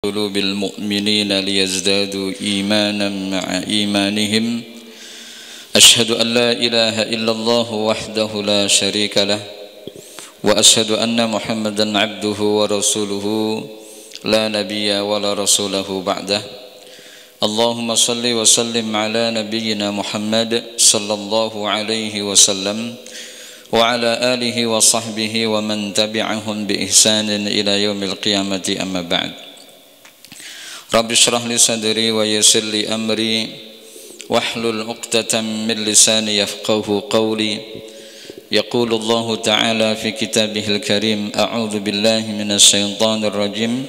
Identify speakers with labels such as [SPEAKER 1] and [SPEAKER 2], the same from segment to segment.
[SPEAKER 1] قلوب المؤمنين ليزدادوا إيمانا مع إيمانهم أشهد أن لا إله إلا الله وحده لا شريك له وأشهد أن محمدا عبده ورسوله لا نبي ولا رسوله بعده اللهم صل وسلم على نبينا محمد صلى الله عليه وسلم وعلى آله وصحبه ومن تبعهم بإحسان إلى يوم القيامة أما بعد Rabbi shrah li sadri wa yassir li amri wahlul 'uqdatam min lisani yafqahu qawli yaqulu Allah ta'ala fi kitabihil karim a'udzu billahi minasy syaithanir rajim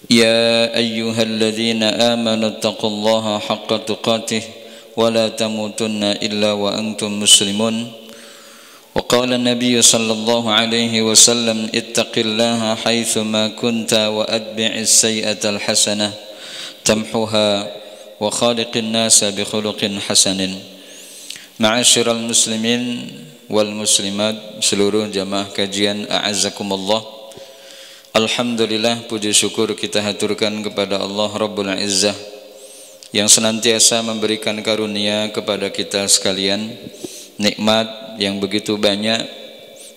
[SPEAKER 1] ya ayyuhalladzina amanu taqullaha haqqa tuqatih wa la tamutunna illa wa antum muslimun وقال النبي صلى الله عليه وسلم اتق الله حيثما كنت وأتبع السيئة الحسنة تمحها وخالق الناس بخلق حسن معاشر المسلمين والmuslimat seluruh jamaah kajian a'azzakumullah. Alhamdulillah, puji syukur kita haturkan kepada Allah Rabbul Izzah yang senantiasa memberikan karunia kepada kita sekalian, nikmat yang begitu banyak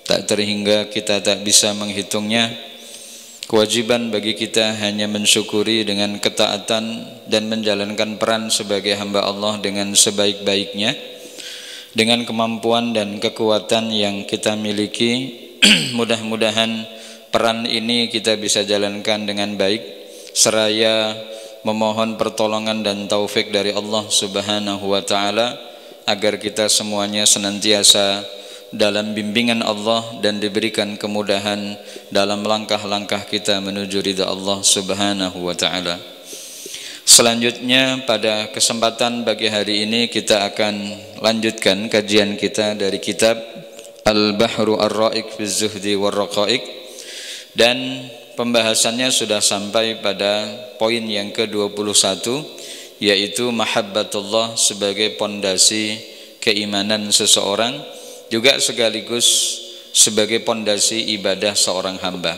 [SPEAKER 1] tak terhingga kita tak bisa menghitungnya. Kewajiban bagi kita hanya mensyukuri dengan ketaatan dan menjalankan peran sebagai hamba Allah dengan sebaik-baiknya, dengan kemampuan dan kekuatan yang kita miliki. Mudah-mudahan peran ini kita bisa jalankan dengan baik, seraya memohon pertolongan dan taufik dari Allah Subhanahu wa ta'ala agar kita semuanya senantiasa dalam bimbingan Allah dan diberikan kemudahan dalam langkah-langkah kita menuju ridha Allah Subhanahu wa ta'ala. Selanjutnya pada kesempatan pagi hari ini kita akan lanjutkan kajian kita dari kitab Al-Bahru Ar-Ra'iq fi Zuhdi War-Raqa'iq, dan pembahasannya sudah sampai pada poin yang ke-21, yaitu mahabbatullah sebagai pondasi keimanan seseorang, juga sekaligus sebagai pondasi ibadah seorang hamba.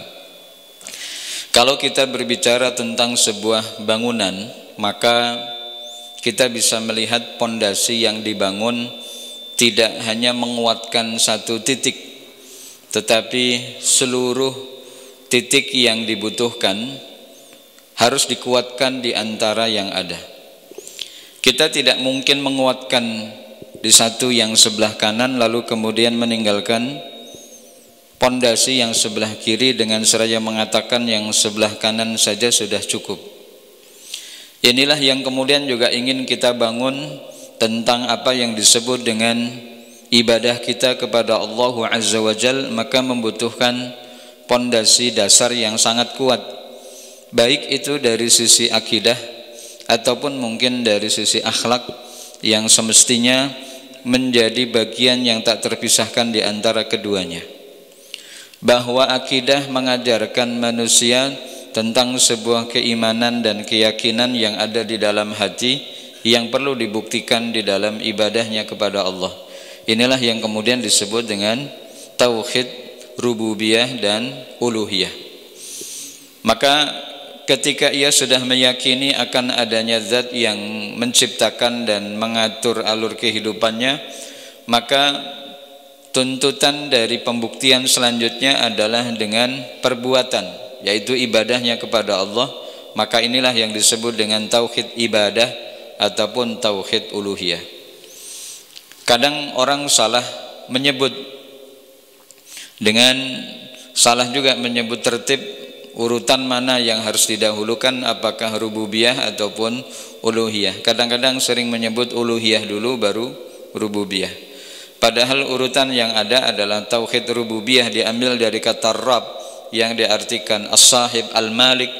[SPEAKER 1] Kalau kita berbicara tentang sebuah bangunan, maka kita bisa melihat pondasi yang dibangun tidak hanya menguatkan satu titik, tetapi seluruh titik yang dibutuhkan harus dikuatkan di antara yang ada. Kita tidak mungkin menguatkan di satu yang sebelah kanan lalu kemudian meninggalkan pondasi yang sebelah kiri dengan seraya mengatakan yang sebelah kanan saja sudah cukup. Inilah yang kemudian juga ingin kita bangun tentang apa yang disebut dengan ibadah kita kepada Allah Azza wa Jal, maka membutuhkan pondasi dasar yang sangat kuat, baik itu dari sisi akidah ataupun mungkin dari sisi akhlak yang semestinya menjadi bagian yang tak terpisahkan di antara keduanya. Bahwa akidah mengajarkan manusia tentang sebuah keimanan dan keyakinan yang ada di dalam hati yang perlu dibuktikan di dalam ibadahnya kepada Allah. Inilah yang kemudian disebut dengan tauhid rububiyah dan uluhiyah. Maka ketika ia sudah meyakini akan adanya zat yang menciptakan dan mengatur alur kehidupannya, maka tuntutan dari pembuktian selanjutnya adalah dengan perbuatan, yaitu ibadahnya kepada Allah. Maka inilah yang disebut dengan tauhid ibadah ataupun tauhid uluhiyah. Kadang orang salah menyebut, dengan salah juga menyebut tertib urutan mana yang harus didahulukan, apakah rububiyah ataupun uluhiyah. Kadang-kadang sering menyebut uluhiyah dulu baru rububiyah. Padahal urutan yang ada adalah tauhid rububiyah diambil dari kata Rabb yang diartikan as-sahib al-malik,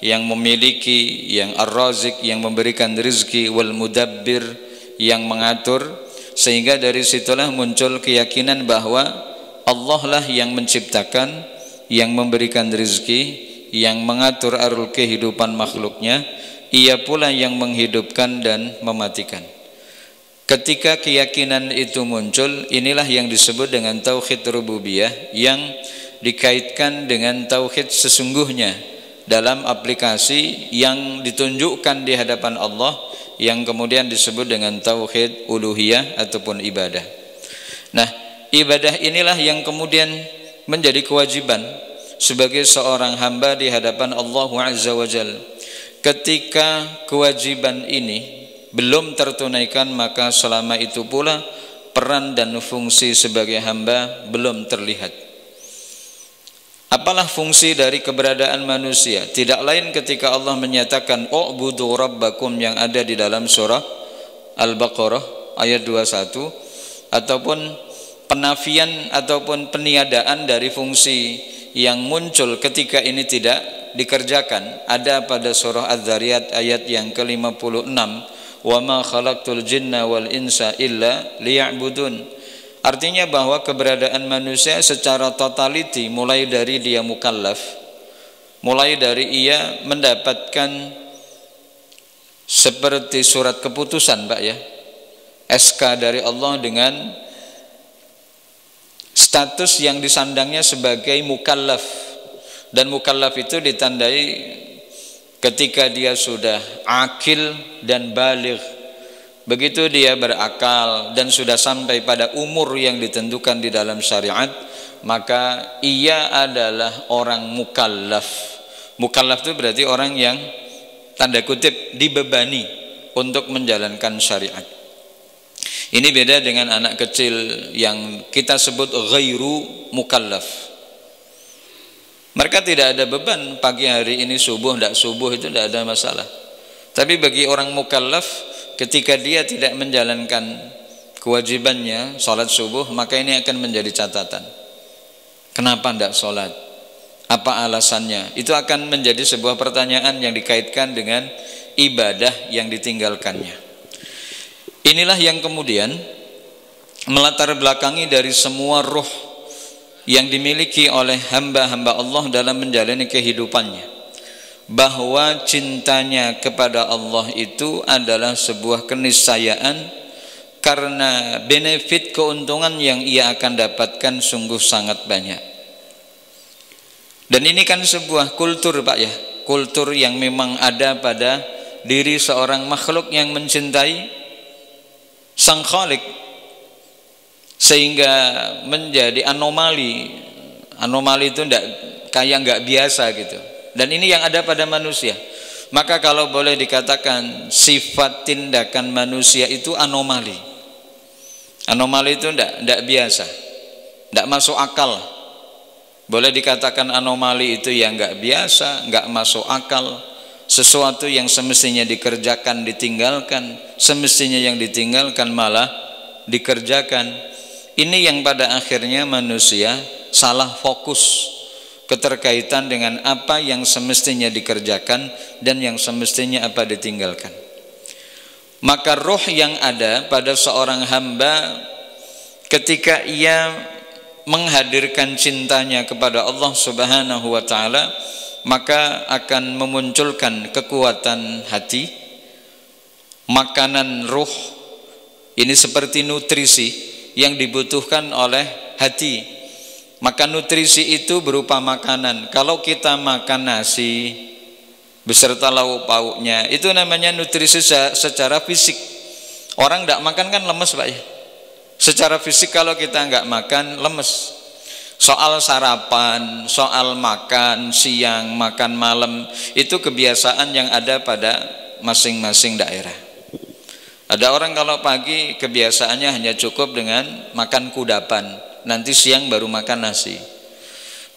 [SPEAKER 1] yang memiliki, yang ar-razik, yang memberikan rezeki, wal mudabbir, yang mengatur. Sehingga dari situlah muncul keyakinan bahwa Allah lah yang menciptakan, yang memberikan rezeki, yang mengatur alur kehidupan makhluknya, ia pula yang menghidupkan dan mematikan. Ketika keyakinan itu muncul, inilah yang disebut dengan tauhid rububiyah, yang dikaitkan dengan tauhid sesungguhnya dalam aplikasi yang ditunjukkan di hadapan Allah yang kemudian disebut dengan tauhid uluhiyah ataupun ibadah. Nah, ibadah inilah yang kemudian menjadi kewajiban sebagai seorang hamba di hadapan Allah Azza wa Jalla. Ketika kewajiban ini belum tertunaikan, maka selama itu pula peran dan fungsi sebagai hamba belum terlihat. Apalah fungsi dari keberadaan manusia? Tidak lain ketika Allah menyatakan u'budu rabbakum yang ada di dalam surah Al-Baqarah ayat 21, ataupun penafian ataupun peniadaan dari fungsi yang muncul ketika ini tidak dikerjakan ada pada surah Az-Zariyat ayat yang ke-56, wa ma khalaqtul jinna wal insa illa liya'budun. Artinya bahwa keberadaan manusia secara totaliti, mulai dari dia mukallaf, mulai dari ia mendapatkan seperti surat keputusan, Pak ya, SK dari Allah dengan status yang disandangnya sebagai mukallaf, dan mukallaf itu ditandai ketika dia sudah akil dan baligh. Begitu dia berakal dan sudah sampai pada umur yang ditentukan di dalam syariat, maka ia adalah orang mukallaf. Mukallaf itu berarti orang yang tanda kutip dibebani untuk menjalankan syariat. Ini beda dengan anak kecil yang kita sebut ghairu mukallaf. Mereka tidak ada beban, pagi hari ini subuh tidak subuh itu tidak ada masalah. Tapi bagi orang mukallaf, ketika dia tidak menjalankan kewajibannya sholat subuh, maka ini akan menjadi catatan. Kenapa tidak sholat? Apa alasannya? Itu akan menjadi sebuah pertanyaan yang dikaitkan dengan ibadah yang ditinggalkannya. Inilah yang kemudian melatar belakangi dari semua ruh yang dimiliki oleh hamba-hamba Allah dalam menjalani kehidupannya, bahwa cintanya kepada Allah itu adalah sebuah keniscayaan karena benefit keuntungan yang ia akan dapatkan sungguh sangat banyak. Dan ini kan sebuah kultur, Pak ya, kultur yang memang ada pada diri seorang makhluk yang mencintai Sang Khalik, sehingga menjadi anomali. Anomali itu nggak biasa gitu. Dan ini yang ada pada manusia. Maka kalau boleh dikatakan sifat tindakan manusia itu anomali. Anomali itu tidak biasa, tidak masuk akal. Boleh dikatakan anomali itu yang nggak biasa, nggak masuk akal. Sesuatu yang semestinya dikerjakan ditinggalkan, semestinya yang ditinggalkan malah dikerjakan. Ini yang pada akhirnya manusia salah fokus keterkaitan dengan apa yang semestinya dikerjakan dan yang semestinya apa ditinggalkan. Maka roh yang ada pada seorang hamba ketika ia menghadirkan cintanya kepada Allah Subhanahu wa taala, maka akan memunculkan kekuatan hati. Makanan ruh ini seperti nutrisi yang dibutuhkan oleh hati. Maka nutrisi itu berupa makanan. Kalau kita makan nasi beserta lauk pauknya, itu namanya nutrisi secara fisik. Orang tidak makan kan lemes, Pak ya. Secara fisik kalau kita nggak makan lemes. Soal sarapan, soal makan siang, makan malam, itu kebiasaan yang ada pada masing-masing daerah. Ada orang kalau pagi kebiasaannya hanya cukup dengan makan kudapan, nanti siang baru makan nasi.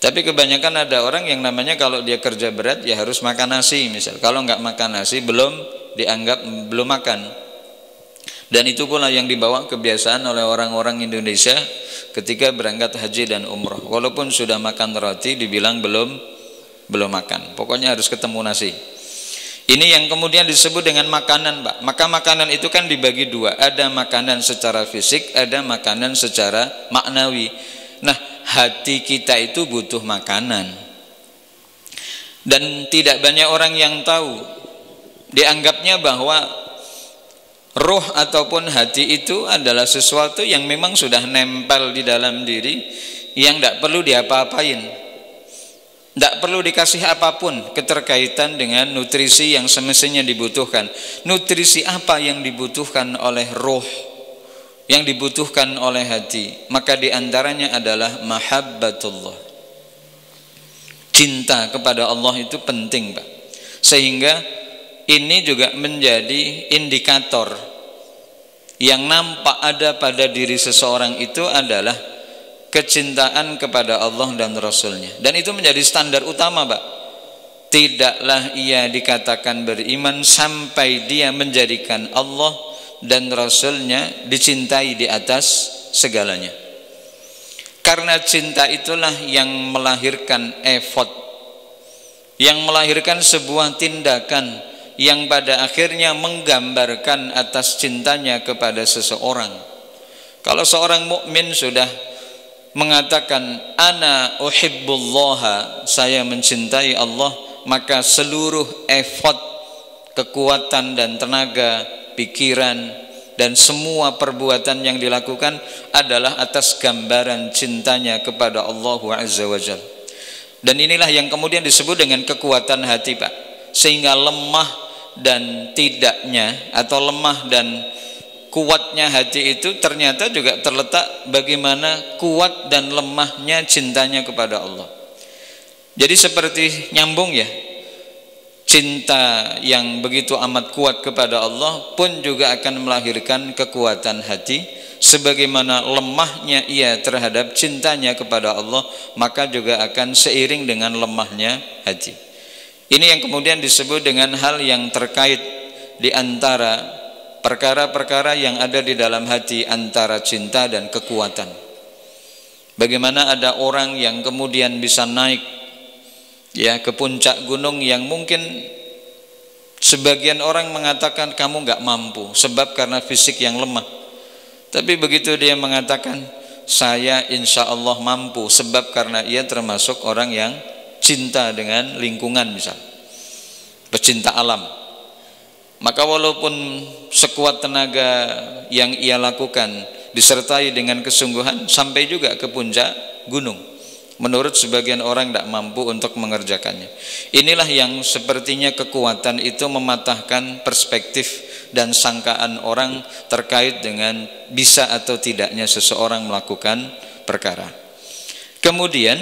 [SPEAKER 1] Tapi kebanyakan ada orang yang namanya kalau dia kerja berat ya harus makan nasi misal. Kalau nggak makan nasi belum dianggap belum makan. Dan itu pula yang dibawa kebiasaan oleh orang-orang Indonesia ketika berangkat haji dan umroh. Walaupun sudah makan roti dibilang belum makan. Pokoknya harus ketemu nasi. Ini yang kemudian disebut dengan makanan, Pak. Maka makanan itu kan dibagi dua. Ada makanan secara fisik, ada makanan secara maknawi. Nah, hati kita itu butuh makanan. Dan tidak banyak orang yang tahu. Dianggapnya bahwa roh ataupun hati itu adalah sesuatu yang memang sudah nempel di dalam diri, yang tidak perlu diapa-apain. Tidak perlu dikasih apapun keterkaitan dengan nutrisi yang semestinya dibutuhkan. Nutrisi apa yang dibutuhkan oleh roh, yang dibutuhkan oleh hati? Maka diantaranya adalah mahabbatullah. Cinta kepada Allah itu penting, Pak. Sehingga ini juga menjadi indikator yang nampak ada pada diri seseorang itu adalah kecintaan kepada Allah dan Rasulnya. Dan itu menjadi standar utama, Pak. Tidaklah ia dikatakan beriman sampai dia menjadikan Allah dan Rasulnya dicintai di atas segalanya. Karena cinta itulah yang melahirkan effort, yang melahirkan sebuah tindakan yang pada akhirnya menggambarkan atas cintanya kepada seseorang. Kalau seorang mukmin sudah mengatakan ana uhibbullaha, saya mencintai Allah, maka seluruh effort, kekuatan dan tenaga, pikiran dan semua perbuatan yang dilakukan adalah atas gambaran cintanya kepada Allah Azza wa Jalla. Dan inilah yang kemudian disebut dengan kekuatan hati, Pak. Sehingga lemah dan tidaknya, atau lemah dan kuatnya hati itu ternyata juga terletak bagaimana kuat dan lemahnya cintanya kepada Allah. Jadi seperti nyambung ya, cinta yang begitu amat kuat kepada Allah pun juga akan melahirkan kekuatan hati. Sebagaimana lemahnya ia terhadap cintanya kepada Allah, maka juga akan seiring dengan lemahnya hati. Ini yang kemudian disebut dengan hal yang terkait di antara perkara-perkara yang ada di dalam hati, antara cinta dan kekuatan. Bagaimana ada orang yang kemudian bisa naik ya ke puncak gunung yang mungkin sebagian orang mengatakan kamu nggak mampu sebab karena fisik yang lemah. Tapi begitu dia mengatakan saya insya Allah mampu sebab karena ia termasuk orang yang cinta dengan lingkungan, misal pecinta alam, maka walaupun sekuat tenaga yang ia lakukan disertai dengan kesungguhan, sampai juga ke puncak gunung. Menurut sebagian orang tidak mampu untuk mengerjakannya. Inilah yang sepertinya kekuatan itu mematahkan perspektif dan sangkaan orang terkait dengan bisa atau tidaknya seseorang melakukan perkara. Kemudian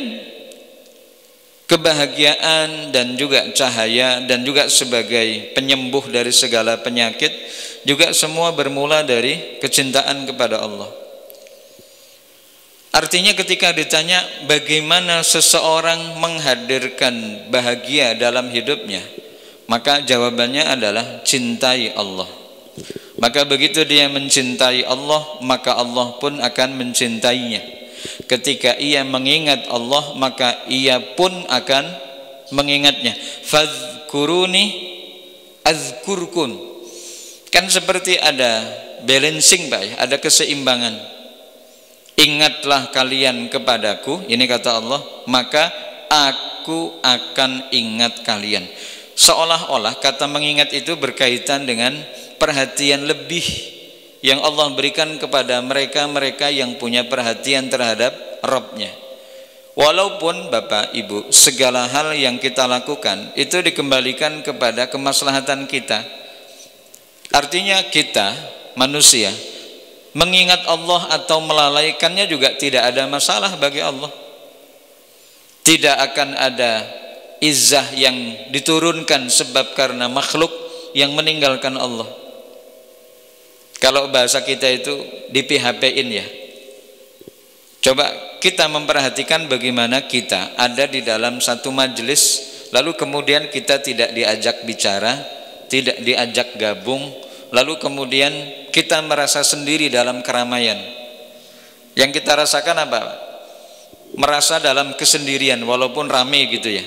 [SPEAKER 1] kebahagiaan dan juga cahaya dan juga sebagai penyembuh dari segala penyakit juga semua bermula dari kecintaan kepada Allah. Artinya ketika ditanya bagaimana seseorang menghadirkan bahagia dalam hidupnya, maka jawabannya adalah cintai Allah. Maka begitu dia mencintai Allah, maka Allah pun akan mencintainya. Ketika ia mengingat Allah, maka ia pun akan mengingatnya. Fadhkuruni azkurkum. Kan seperti ada balancing, Pak ya, ada keseimbangan. Ingatlah kalian kepadaku, ini kata Allah, maka aku akan ingat kalian. Seolah-olah kata mengingat itu berkaitan dengan perhatian lebih yang Allah berikan kepada mereka-mereka yang punya perhatian terhadap Rabb-nya. Walaupun Bapak Ibu, segala hal yang kita lakukan itu dikembalikan kepada kemaslahatan kita. Artinya kita manusia mengingat Allah atau melalaikannya juga tidak ada masalah bagi Allah. Tidak akan ada izzah yang diturunkan sebab karena makhluk yang meninggalkan Allah. Kalau bahasa kita itu di PHP-in ya. Coba kita memperhatikan bagaimana kita ada di dalam satu majelis, lalu kemudian kita tidak diajak bicara, tidak diajak gabung, lalu kemudian kita merasa sendiri dalam keramaian. Yang kita rasakan apa? Merasa dalam kesendirian walaupun ramai gitu ya.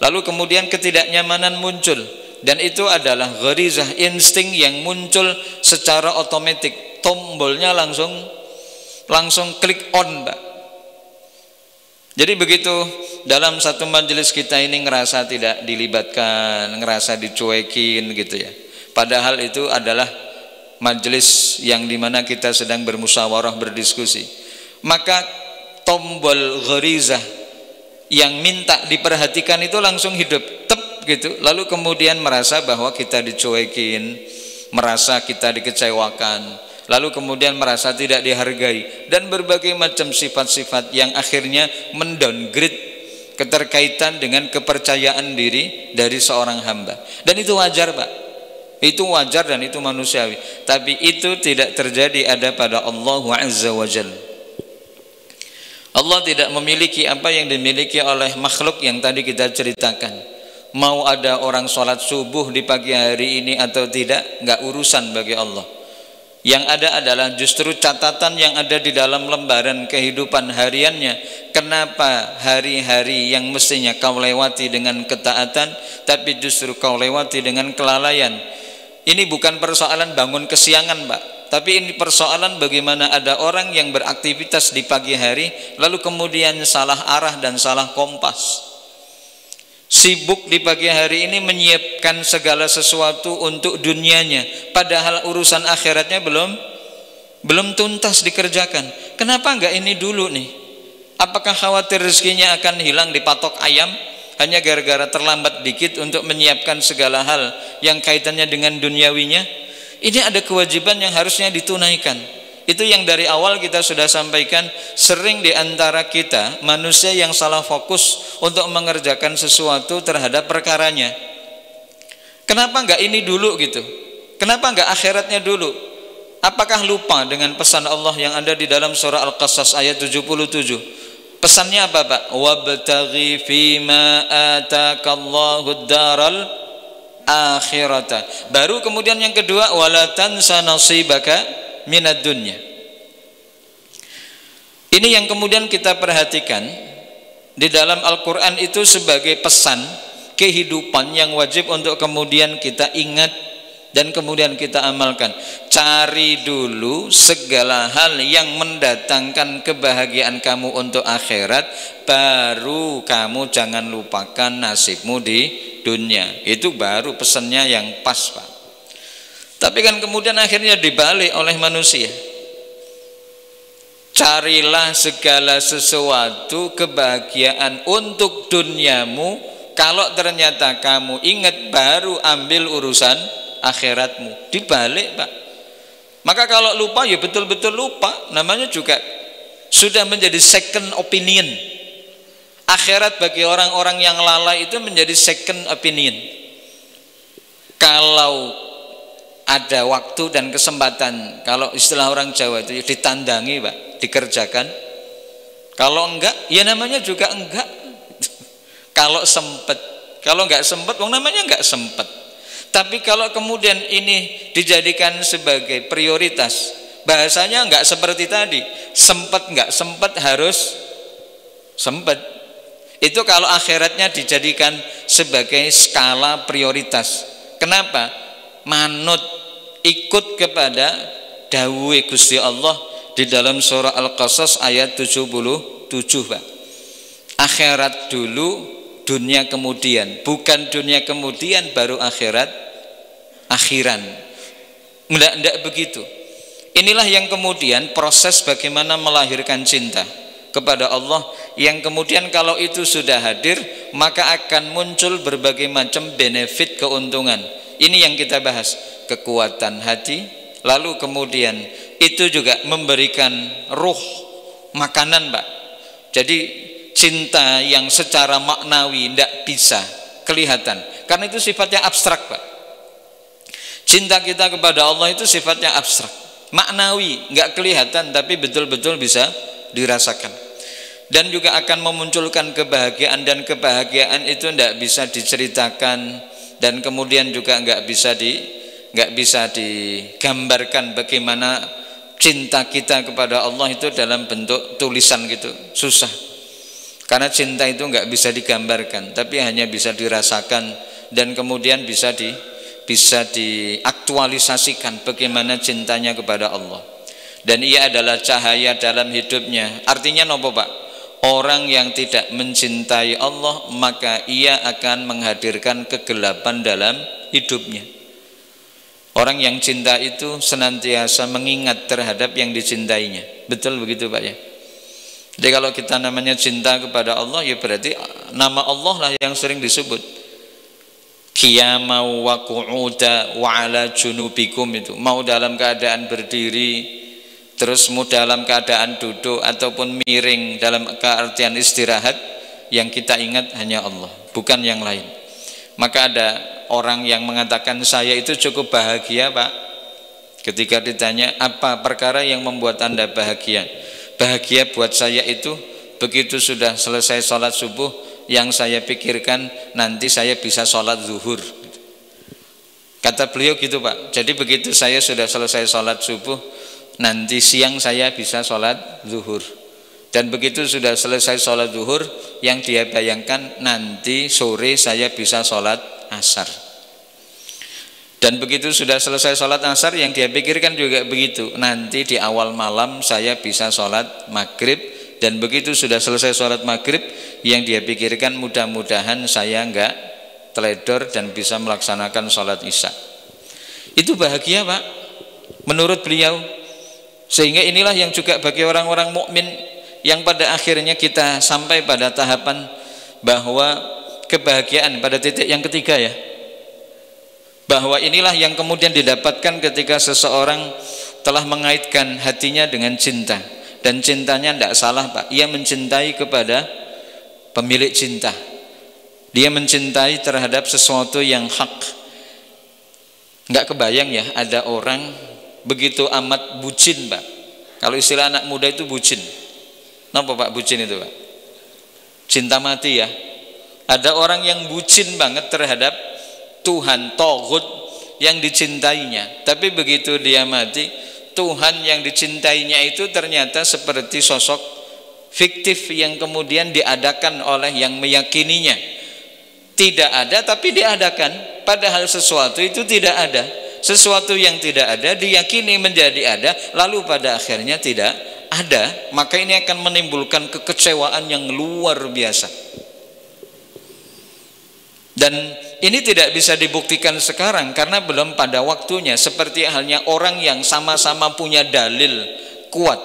[SPEAKER 1] Lalu kemudian ketidaknyamanan muncul, dan itu adalah gharizah, insting yang muncul secara otomatis. Tombolnya langsung klik on, Pak. Jadi begitu dalam satu majelis kita ini ngerasa tidak dilibatkan, ngerasa dicuekin gitu ya. Padahal itu adalah majelis yang dimana kita sedang bermusyawarah, berdiskusi. Maka tombol gharizah yang minta diperhatikan itu langsung hidup tep gitu, lalu kemudian merasa bahwa kita dicuekin, merasa kita dikecewakan, lalu kemudian merasa tidak dihargai, dan berbagai macam sifat-sifat yang akhirnya mendowngrade keterkaitan dengan kepercayaan diri dari seorang hamba. Dan itu wajar, Pak. Itu wajar dan itu manusiawi. Tapi itu tidak terjadi ada pada Allah Azza wa Jalla. Allah tidak memiliki apa yang dimiliki oleh makhluk yang tadi kita ceritakan. Mau ada orang sholat subuh di pagi hari ini atau tidak, nggak urusan bagi Allah. Yang ada adalah justru catatan yang ada di dalam lembaran kehidupan hariannya. Kenapa hari-hari yang mestinya kau lewati dengan ketaatan, tapi justru kau lewati dengan kelalaian? Ini bukan persoalan bangun kesiangan, Pak, tapi ini persoalan bagaimana ada orang yang beraktivitas di pagi hari lalu kemudian salah arah dan salah kompas. Sibuk di pagi hari ini menyiapkan segala sesuatu untuk dunianya, padahal urusan akhiratnya belum tuntas dikerjakan. Kenapa enggak ini dulu nih? Apakah khawatir rezekinya akan hilang dipatok ayam hanya gara-gara terlambat dikit untuk menyiapkan segala hal yang kaitannya dengan duniawinya? Ini ada kewajiban yang harusnya ditunaikan. Itu yang dari awal kita sudah sampaikan, sering di antara kita manusia yang salah fokus untuk mengerjakan sesuatu terhadap perkaranya. Kenapa enggak ini dulu gitu? Kenapa enggak akhiratnya dulu? Apakah lupa dengan pesan Allah yang ada di dalam surah Al-Qasas ayat 77? Pesannya apa, Pak? Wabtaghi fima atakallahu daral akhirata. Baru kemudian yang kedua, wala tansa nasibaka minad dunya. Ini yang kemudian kita perhatikan di dalam Al-Quran itu sebagai pesan kehidupan yang wajib untuk kemudian kita ingat dan kemudian kita amalkan. Cari dulu segala hal yang mendatangkan kebahagiaan kamu untuk akhirat, baru kamu jangan lupakan nasibmu di dunia. Itu baru pesannya yang pas, Pak. Tapi kan kemudian akhirnya dibalik oleh manusia. Carilah segala sesuatu kebahagiaan untuk duniamu, kalau ternyata kamu ingat baru ambil urusan akhiratmu. Dibalik, Pak. Maka kalau lupa ya betul-betul lupa, namanya juga sudah menjadi second opinion. Akhirat bagi orang-orang yang lalai itu menjadi second opinion. Kalau ada waktu dan kesempatan, kalau istilah orang Jawa itu ditandangi, Pak, dikerjakan. Kalau enggak, ya namanya juga enggak. Kalau sempet, kalau enggak sempet, namanya enggak sempet. Tapi kalau kemudian ini dijadikan sebagai prioritas, bahasanya enggak seperti tadi, sempet enggak sempet harus sempet. Itu kalau akhiratnya dijadikan sebagai skala prioritas. Kenapa? Manut, ikut kepada dawuh Gusti Allah di dalam surah Al-Qasas ayat 77, Pak. Akhirat dulu, dunia kemudian. Bukan dunia kemudian baru akhirat akhiran. Tidak begitu. Inilah yang kemudian proses bagaimana melahirkan cinta kepada Allah, yang kemudian kalau itu sudah hadir maka akan muncul berbagai macam benefit, keuntungan. Ini yang kita bahas, kekuatan hati, lalu kemudian itu juga memberikan ruh, makanan, Pak. Jadi cinta yang secara maknawi tidak bisa kelihatan, karena itu sifatnya abstrak, Pak. Cinta kita kepada Allah itu sifatnya abstrak, maknawi, nggak kelihatan, tapi betul-betul bisa dirasakan. Dan juga akan memunculkan kebahagiaan, dan kebahagiaan itu tidak bisa diceritakan, dan kemudian juga nggak bisa digambarkan bagaimana cinta kita kepada Allah itu dalam bentuk tulisan gitu, susah. Karena cinta itu nggak bisa digambarkan, tapi hanya bisa dirasakan, dan kemudian bisa diaktualisasikan bagaimana cintanya kepada Allah. Dan ia adalah cahaya dalam hidupnya. Artinya nopo, Pak? Orang yang tidak mencintai Allah, maka ia akan menghadirkan kegelapan dalam hidupnya. Orang yang cinta itu senantiasa mengingat terhadap yang dicintainya. Betul begitu, Pak, ya? Jadi kalau kita namanya cinta kepada Allah, ya berarti nama Allah lah yang sering disebut. Qiyama wa qu'uda wa ala junubikum, itu mau dalam keadaan berdiri, terus mau dalam keadaan duduk ataupun miring dalam keartian istirahat, yang kita ingat hanya Allah, bukan yang lain. Maka ada orang yang mengatakan saya itu cukup bahagia Pak. Ketika ditanya apa perkara yang membuat Anda bahagia? Bahagia buat saya itu begitu sudah selesai sholat subuh, yang saya pikirkan nanti saya bisa sholat zuhur. Kata beliau gitu Pak. Jadi begitu saya sudah selesai sholat subuh, nanti siang saya bisa sholat zuhur. Dan begitu sudah selesai sholat zuhur, yang dia bayangkan nanti sore saya bisa sholat asar. Dan begitu sudah selesai sholat asar, yang dia pikirkan juga begitu, nanti di awal malam saya bisa sholat maghrib. Dan begitu sudah selesai sholat maghrib, yang dia pikirkan mudah-mudahan saya enggak teledor dan bisa melaksanakan sholat isya. Itu bahagia Pak, menurut beliau. Sehingga inilah yang juga bagi orang-orang mukmin, yang pada akhirnya kita sampai pada tahapan bahwa kebahagiaan pada titik yang ketiga ya, bahwa inilah yang kemudian didapatkan ketika seseorang telah mengaitkan hatinya dengan cinta. Dan cintanya tidak salah Pak, ia mencintai kepada pemilik cinta, dia mencintai terhadap sesuatu yang hak. Nggak kebayang ya, ada orang begitu amat bucin Pak. Kalau istilah anak muda itu bucin. Kenapa Pak bucin itu Pak? Cinta mati ya. Ada orang yang bucin banget terhadap Tuhan, Toghut yang dicintainya. Tapi begitu dia mati, Tuhan yang dicintainya itu ternyata seperti sosok fiktif yang kemudian diadakan oleh yang meyakininya. Tidak ada tapi diadakan, padahal sesuatu itu tidak ada. Sesuatu yang tidak ada diyakini menjadi ada, lalu pada akhirnya tidak ada. Maka ini akan menimbulkan kekecewaan yang luar biasa. Dan ini tidak bisa dibuktikan sekarang karena belum pada waktunya. Seperti halnya orang yang sama-sama punya dalil kuat,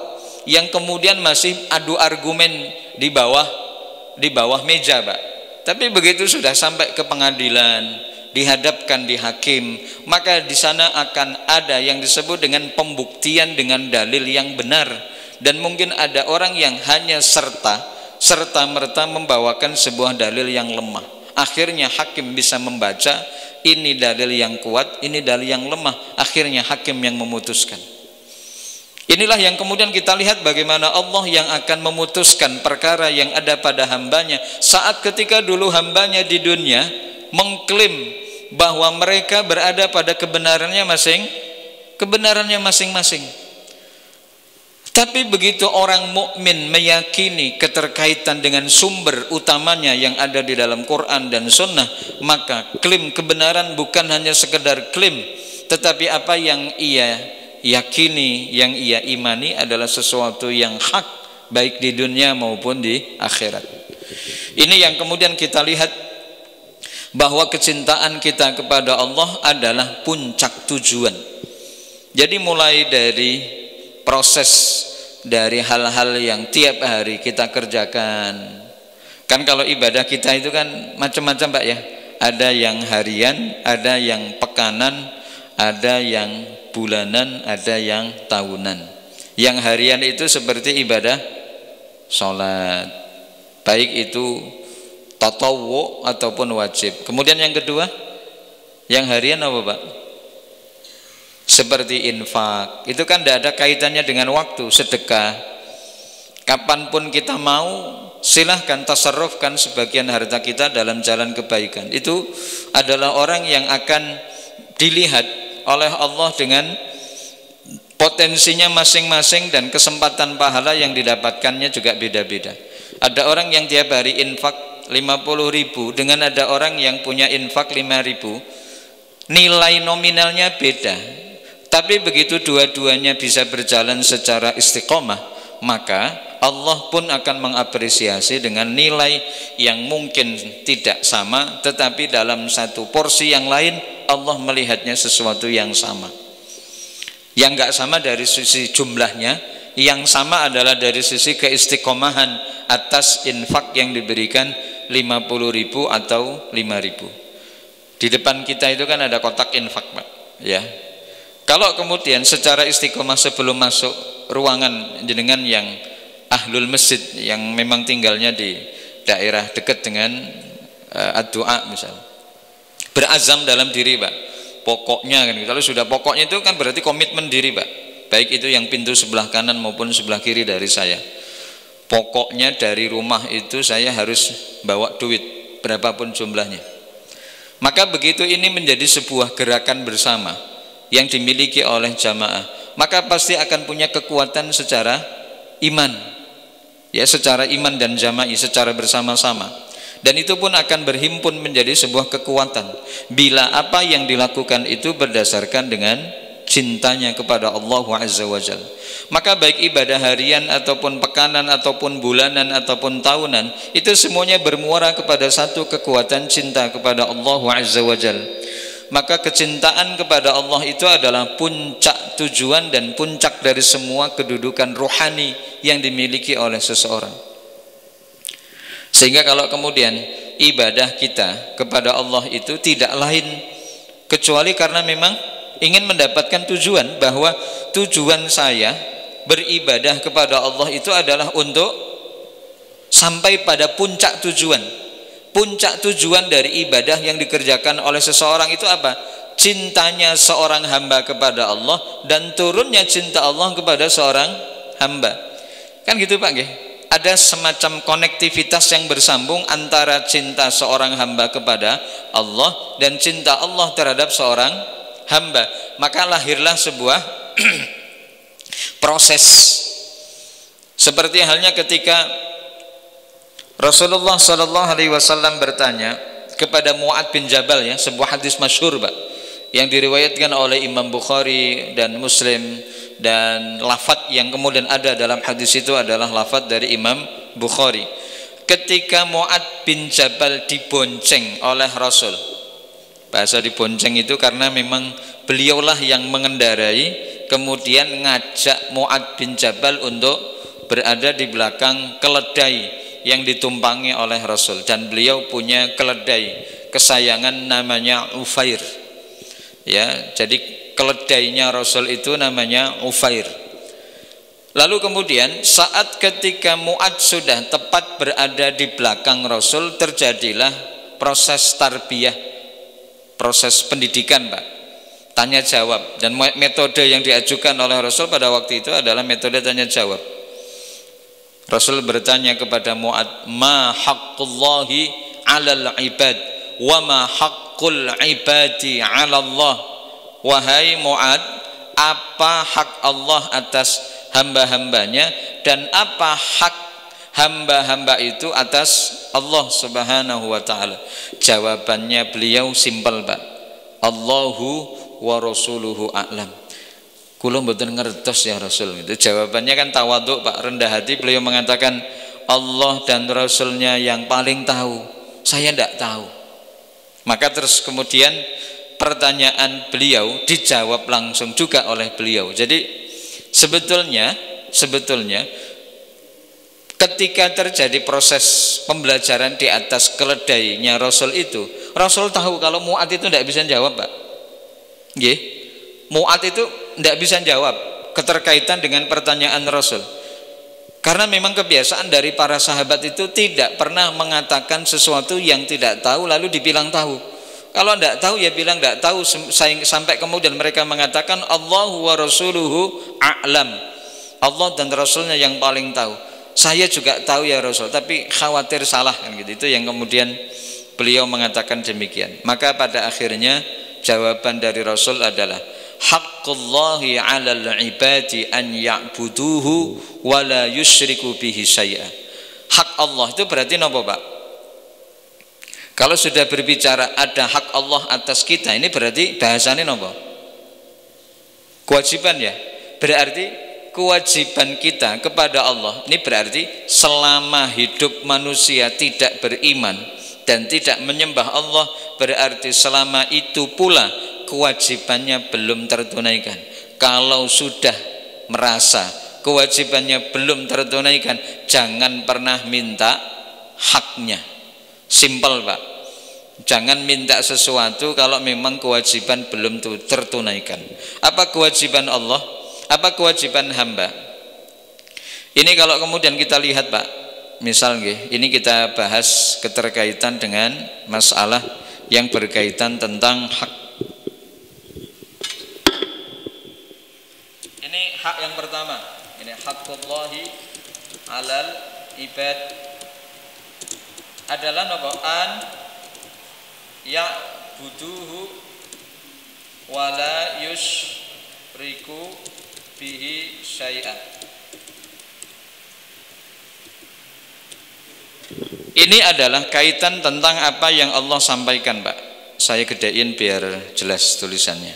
[SPEAKER 1] yang kemudian masih adu argumen di bawah meja Pak. Tapi begitu sudah sampai ke pengadilan, dihadapkan di hakim, maka di sana akan ada yang disebut dengan pembuktian dengan dalil yang benar. Dan mungkin ada orang yang hanya serta-merta membawakan sebuah dalil yang lemah. Akhirnya hakim bisa membaca, ini dalil yang kuat, ini dalil yang lemah. Akhirnya hakim yang memutuskan. Inilah yang kemudian kita lihat bagaimana Allah yang akan memutuskan perkara yang ada pada hambanya. Saat ketika dulu hambanya di dunia mengklaim bahwa mereka berada pada kebenarannya masing-masing. Tapi begitu orang mukmin meyakini keterkaitan dengan sumber utamanya yang ada di dalam Quran dan Sunnah, maka klaim kebenaran bukan hanya sekedar klaim, tetapi apa yang ia yakini, yang ia imani adalah sesuatu yang hak, baik di dunia maupun di akhirat. Ini yang kemudian kita lihat bahwa kecintaan kita kepada Allah adalah puncak tujuan. Jadi mulai dari proses dari hal-hal yang tiap hari kita kerjakan. Kan kalau ibadah kita itu kan macam-macam Pak ya. Ada yang harian, ada yang pekanan, ada yang bulanan, ada yang tahunan. Yang harian itu seperti ibadah sholat, baik itu tatawwu ataupun wajib. Kemudian yang kedua, yang harian apa Pak? Seperti infak, itu kan tidak ada kaitannya dengan waktu. Sedekah, kapanpun kita mau, silahkan tasarrufkan sebagian harta kita dalam jalan kebaikan. Itu adalah orang yang akan dilihat oleh Allah dengan potensinya masing-masing, dan kesempatan pahala yang didapatkannya juga beda-beda. Ada orang yang tiap hari infak 50.000 dengan ada orang yang punya infak 5.000, nilai nominalnya beda. Tapi begitu dua-duanya bisa berjalan secara istiqomah, maka Allah pun akan mengapresiasi dengan nilai yang mungkin tidak sama, tetapi dalam satu porsi yang lain Allah melihatnya sesuatu yang sama. Yang enggak sama dari sisi jumlahnya, Yang sama adalah dari sisi keistiqomahan atas infak yang diberikan 50.000 atau 5.000. Di depan kita itu kan ada kotak infak, Pak, ya. Kalau kemudian secara istiqomah sebelum masuk ruangan jenengan yang ahlul masjid, yang memang tinggalnya di daerah dekat dengan ad-du'a misalnya, berazam dalam diri, Pak, pokoknya kan, kalau sudah pokoknya itu kan berarti komitmen diri, Pak, baik itu yang pintu sebelah kanan maupun sebelah kiri dari saya, pokoknya dari rumah itu saya harus bawa duit berapapun jumlahnya. Maka begitu ini menjadi sebuah gerakan bersama yang dimiliki oleh jamaah, maka pasti akan punya kekuatan secara iman, ya, secara iman dan jama'i, secara bersama-sama. Dan itu pun akan berhimpun menjadi sebuah kekuatan bila apa yang dilakukan itu berdasarkan dengan cintanya kepada Allah Azza wa Jalla. Maka baik ibadah harian ataupun pekanan ataupun bulanan ataupun tahunan, itu semuanya bermuara kepada satu kekuatan cinta kepada Allah Azza wa Jalla. Maka kecintaan kepada Allah itu adalah puncak tujuan dan puncak dari semua kedudukan rohani yang dimiliki oleh seseorang. Sehingga kalau kemudian ibadah kita kepada Allah itu tidak lain kecuali karena memang ingin mendapatkan tujuan, bahwa tujuan saya beribadah kepada Allah itu adalah untuk sampai pada puncak tujuan. Puncak tujuan dari ibadah yang dikerjakan oleh seseorang itu apa? Cintanya seorang hamba kepada Allah dan turunnya cinta Allah kepada seorang hamba. Kan gitu, Pak, nggih? Ada semacam konektivitas yang bersambung antara cinta seorang hamba kepada Allah dan cinta Allah terhadap seorang hamba. Maka lahirlah sebuah proses, seperti halnya ketika Rasulullah Sallallahu Alaihi Wasallam bertanya kepada Mu'ad bin Jabal, ya, sebuah hadis masyhur, Pak, yang diriwayatkan oleh Imam Bukhari dan Muslim, dan lafadz yang kemudian ada dalam hadis itu adalah lafadz dari Imam Bukhari. Ketika Mu'ad bin Jabal dibonceng oleh Rasul, bahasa dibonceng itu karena memang beliaulah yang mengendarai, kemudian ngajak Mu'ad bin Jabal untuk berada di belakang keledai yang ditumpangi oleh Rasul, dan beliau punya keledai kesayangan namanya Ufair, ya. Jadi keledainya Rasul itu namanya Ufair. Lalu kemudian saat ketika Mu'ad sudah tepat berada di belakang Rasul, terjadilah proses tarbiyah, proses pendidikan, Pak, tanya jawab. Dan metode yang diajukan oleh Rasul pada waktu itu adalah metode tanya jawab. Rasul bertanya kepada Mu'ad, ma haqqullahi 'alal ibad wa ma haqqul ibadi 'ala Allah. Wahai Mu'ad, apa hak Allah atas hamba-hambanya dan apa hak hamba-hamba itu atas Allah Subhanahu wa taala? Jawabannya beliau simpel, Pak. Allahu wa rasuluhu a'lam. Kula mboten ngertos ya Rasul. Itu jawabannya kan tawadhu, Pak, rendah hati. Beliau mengatakan Allah dan Rasulnya yang paling tahu, saya tidak tahu. Maka terus kemudian pertanyaan beliau dijawab langsung juga oleh beliau. Jadi sebetulnya ketika terjadi proses pembelajaran di atas keledainya Rasul itu, Rasul tahu kalau Mu'ad itu tidak bisa jawab, Pak. Nggih. Mu'ad itu tidak bisa jawab keterkaitan dengan pertanyaan Rasul, karena memang kebiasaan dari para sahabat itu tidak pernah mengatakan sesuatu yang tidak tahu lalu dibilang tahu. Kalau tidak tahu ya bilang tidak tahu, sampai kemudian mereka mengatakan Allahu wa rasuluhu a'lam, Allah dan Rasulnya yang paling tahu. Saya juga tahu ya Rasul, tapi khawatir salah, kan gitu. Itu yang kemudian beliau mengatakan demikian. Maka pada akhirnya jawaban dari Rasul adalah haqqullahi 'alal ibadi an ya'buduhu wa la yusyriku bihi syai'a. Hak Allah itu berarti napa, Pak? Kalau sudah berbicara ada hak Allah atas kita, ini berarti bahasanya napa? Kewajiban, ya. Berarti kewajiban kita kepada Allah ini berarti selama hidup manusia tidak beriman dan tidak menyembah Allah, berarti selama itu pula kewajibannya belum tertunaikan. Kalau sudah merasa kewajibannya belum tertunaikan, jangan pernah minta haknya. Simpel Pak, jangan minta sesuatu kalau memang kewajiban belum tertunaikan. Apa kewajiban Allah? Apa kewajiban hamba? Ini kalau kemudian kita lihat Pak, misal ini kita bahas keterkaitan dengan masalah yang berkaitan tentang hak. Ini hak yang pertama, ini haqqullahi alal ibad adalah an ya'buduhu wala yusyriku bihi syai'an. Ini adalah kaitan tentang apa yang Allah sampaikan Pak. Saya gedein biar jelas tulisannya.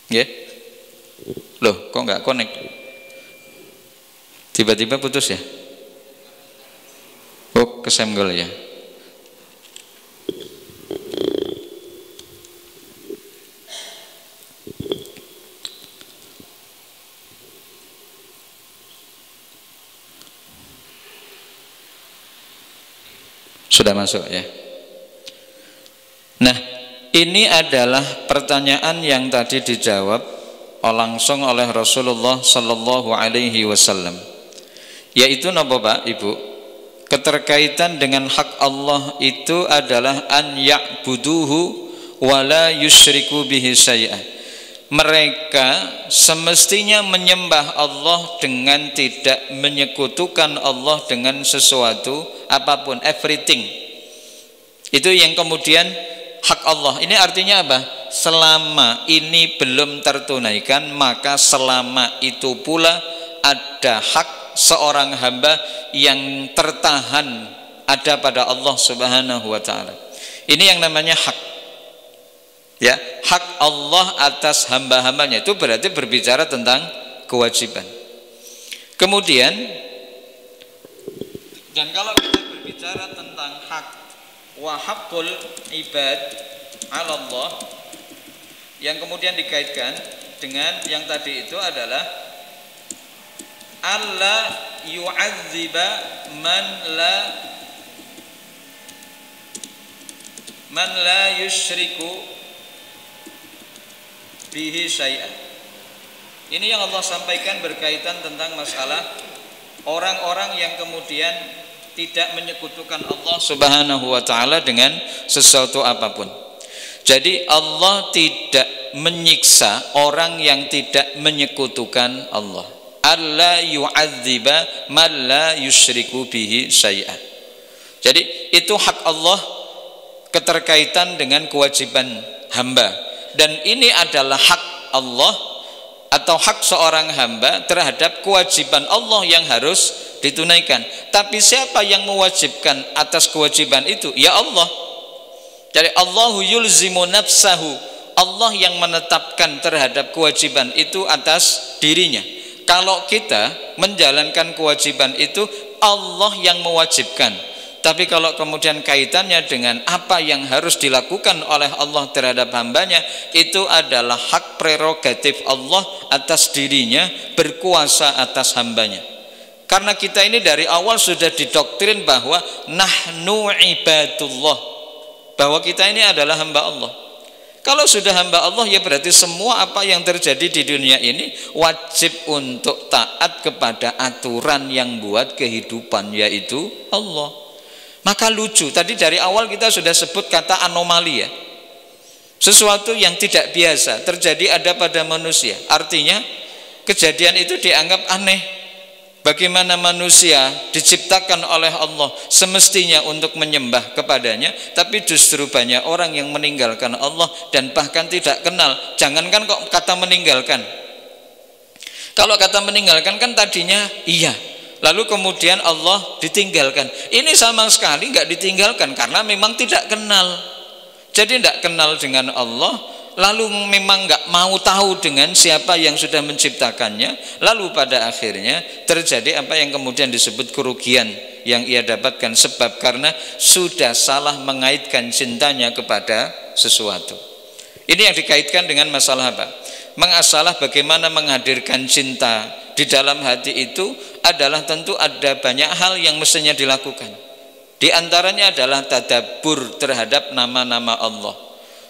[SPEAKER 1] Ya? Loh, kok nggak connect? Tiba-tiba putus ya? Oh, kesenggol ya? Sudah masuk ya. Nah, ini adalah pertanyaan yang tadi dijawab langsung oleh Rasulullah Sallallahu Alaihi Wasallam. Yaitu napa Pak, Ibu? Keterkaitan dengan hak Allah itu adalah an ya'buduhu wala yusyriku bihi syai'an. Mereka semestinya menyembah Allah dengan tidak menyekutukan Allah dengan sesuatu apapun, everything. Itu yang kemudian hak Allah. Ini artinya apa? Selama ini belum tertunaikan, maka selama itu pula ada hak seorang hamba yang tertahan ada pada Allah Subhanahu wa taala. Ini yang namanya hak. Ya, hak Allah atas hamba-hambanya itu berarti berbicara tentang kewajiban. Kemudian, dan kalau kita berbicara tentang hak wa haqqul ibad 'ala Allah, yang kemudian dikaitkan dengan yang tadi itu adalah alla yu'adziba man la yusyriku bihi syai'an. Ini yang Allah sampaikan berkaitan tentang masalah orang-orang yang kemudian tidak menyekutukan Allah Subhanahu wa taala dengan sesuatu apapun. Jadi Allah tidak menyiksa orang yang tidak menyekutukan Allah. Alla yu'adziba man la yusyriku bihi syai'an. Jadi itu hak Allah, keterkaitan dengan kewajiban hamba. Dan ini adalah hak Allah atau hak seorang hamba terhadap kewajiban Allah yang harus ditunaikan. Tapi siapa yang mewajibkan atas kewajiban itu? Ya Allah. Jadi Allahu yulzimu nafsahu, Allah yang menetapkan terhadap kewajiban itu atas dirinya. Kalau kita menjalankan kewajiban itu, Allah yang mewajibkan. Tapi kalau kemudian kaitannya dengan apa yang harus dilakukan oleh Allah terhadap hambanya, itu adalah hak prerogatif Allah atas dirinya, berkuasa atas hambanya. Karena kita ini dari awal sudah didoktrin bahwa nahnu ibadullah, bahwa kita ini adalah hamba Allah. Kalau sudah hamba Allah, ya berarti semua apa yang terjadi di dunia ini wajib untuk taat kepada aturan yang buat kehidupan, yaitu Allah. Maka lucu, tadi dari awal kita sudah sebut kata anomali ya. Sesuatu yang tidak biasa terjadi ada pada manusia. Artinya kejadian itu dianggap aneh. Bagaimana manusia diciptakan oleh Allah semestinya untuk menyembah kepadanya, tapi justru banyak orang yang meninggalkan Allah dan bahkan tidak kenal. Jangankan kok kata meninggalkan. Kalau kata meninggalkan kan tadinya iya, lalu kemudian Allah ditinggalkan. Ini sama sekali nggak ditinggalkan karena memang tidak kenal. Jadi tidak kenal dengan Allah, lalu memang nggak mau tahu dengan siapa yang sudah menciptakannya. Lalu pada akhirnya terjadi apa yang kemudian disebut kerugian yang ia dapatkan, sebab karena sudah salah mengaitkan cintanya kepada sesuatu. Ini yang dikaitkan dengan masalah apa? Mengasahlah bagaimana menghadirkan cinta di dalam hati itu adalah tentu ada banyak hal yang mestinya dilakukan. Di antaranya adalah tadabbur terhadap nama-nama Allah.